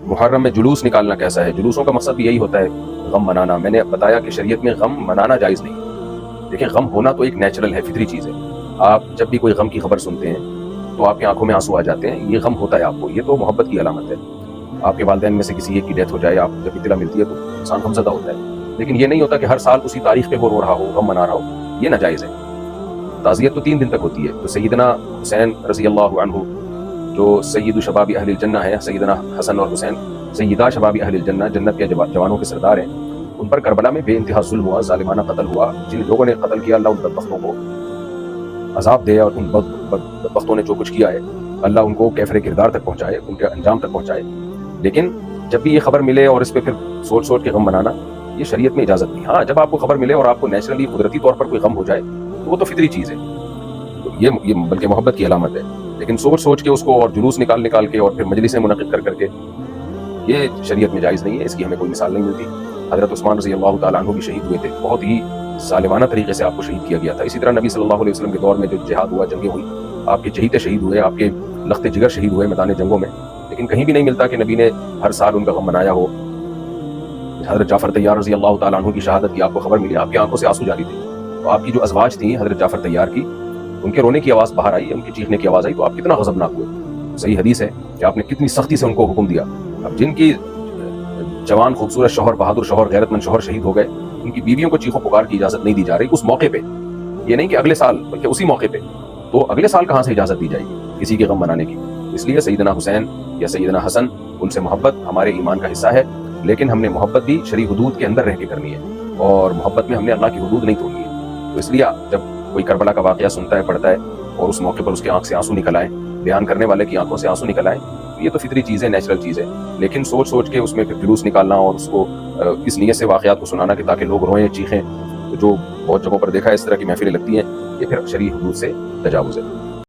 محرم میں جلوس نکالنا کیسا ہے؟ جلوسوں کا مقصد بھی یہی ہوتا ہے غم منانا. میں نے بتایا کہ شریعت میں غم منانا جائز نہیں ہے. دیکھیں غم ہونا تو ایک نیچرل ہے، فطری چیز ہے. آپ جب بھی کوئی غم کی خبر سنتے ہیں تو آپ کی آنکھوں میں آنسو آ جاتے ہیں، یہ غم ہوتا ہے آپ کو، یہ تو محبت کی علامت ہے. آپ کے والدین میں سے کسی ایک کی ڈیتھ ہو جائے، آپ جب اطلاع ملتی ہے تو انسان غمزدہ ہوتا ہے. لیکن یہ نہیں ہوتا کہ ہر سال اسی تاریخ پہ وہ رو رہا ہو، غم منا رہا ہو، یہ ناجائز ہے. تعزیت تو 3 دن تک ہوتی ہے. تو سیدنا حسین رضی اللہ عنہ جو سید شباب اہل الجنہ ہیں، سیدنا حسن اور حسین سیدہ شباب اہل الجنہ، جنت کے جوانوں کے سردار ہیں، ان پر کربلا میں بے انتہا ظلم ہوا، ظالمانہ قتل ہوا. جن لوگوں نے قتل کیا اللہ ان بدبختوں کو عذاب دے، اور ان بدبختوں نے جو کچھ کیا ہے اللہ ان کو کیفر کردار تک پہنچائے، ان کے انجام تک پہنچائے. لیکن جب بھی یہ خبر ملے اور اس پہ پھر سوچ سوچ کے غم منانا، یہ شریعت میں اجازت نہیں. ہاں جب آپ کو خبر ملے اور آپ کو نیچرلی قدرتی طور پر کوئی غم ہو جائے تو وہ تو فطری چیز ہے، تو یہ بلکہ محبت کی علامت ہے. لیکن سوچ سوچ کے اس کو اور جلوس نکال کے اور پھر مجلسیں منعقد کر کے یہ شریعت میں جائز نہیں ہے. اس کی ہمیں کوئی مثال نہیں ملتی. حضرت عثمان رضی اللہ تعالیٰ عنہ بھی شہید ہوئے تھے، بہت ہی ظالمانہ طریقے سے آپ کو شہید کیا گیا تھا. اسی طرح نبی صلی اللہ علیہ وسلم کے دور میں جو جہاد ہوا، جنگیں ہوئی، آپ کے چہیتے شہید ہوئے، آپ کے لخت جگر شہید ہوئے میدان جنگوں میں. لیکن کہیں بھی نہیں ملتا کہ نبی نے ہر سال ان کا غم منایا ہو. حضرت جعفر طیار رضی اللہ تعالیٰ عنہ کی شہادت کی آپ کو خبر ملی، آپ کی آنکھوں سے آنسو جاری تھے، تو آپ کی جو ازواج تھیں حضرت جعفر طیار کی، ان کے رونے کی آواز باہر آئی، ان کی چیخنے کی آواز آئی، تو آپ کتنا غضبناک ہوئے. صحیح حدیث ہے کہ آپ نے کتنی سختی سے ان کو حکم دیا. اب جن کی جوان خوبصورت شوہر، بہادر شوہر، غیرت مند شوہر شہید ہو گئے، ان کی بیویوں کو چیخو پکار کی اجازت نہیں دی جا رہی اس موقع پہ. یہ نہیں کہ اگلے سال، بلکہ اسی موقع پہ. تو اگلے سال کہاں سے اجازت دی جائے گی کسی کے غم منانے کی؟ اس لیے سیدنا حسین یا سیدنا حسن، ان سے محبت ہمارے ایمان کا حصہ ہے، لیکن ہم نے محبت بھی شرعی حدود کے اندر رہ کے کرنی ہے، اور محبت میں ہم نے اللہ کی حدود نہیں توڑنی ہے. تو اس لیے جب کوئی کربلا کا واقعہ سنتا ہے، پڑھتا ہے، اور اس موقع پر اس کی آنکھ سے آنسو نکل آئے، بیان کرنے والے کی آنکھوں سے آنسو نکل آئے، یہ تو فطری چیز ہے، نیچرل چیز ہے. لیکن سوچ سوچ کے اس میں پھر جلوس نکالنا اور اس کو اس نیت سے واقعات کو سنانا کہ تاکہ لوگ روئیں، چیخیں، جو بہت جگہوں پر دیکھا ہے اس طرح کی محفلیں لگتی ہیں، یہ پھر شرعی حدود سے تجاوز ہے.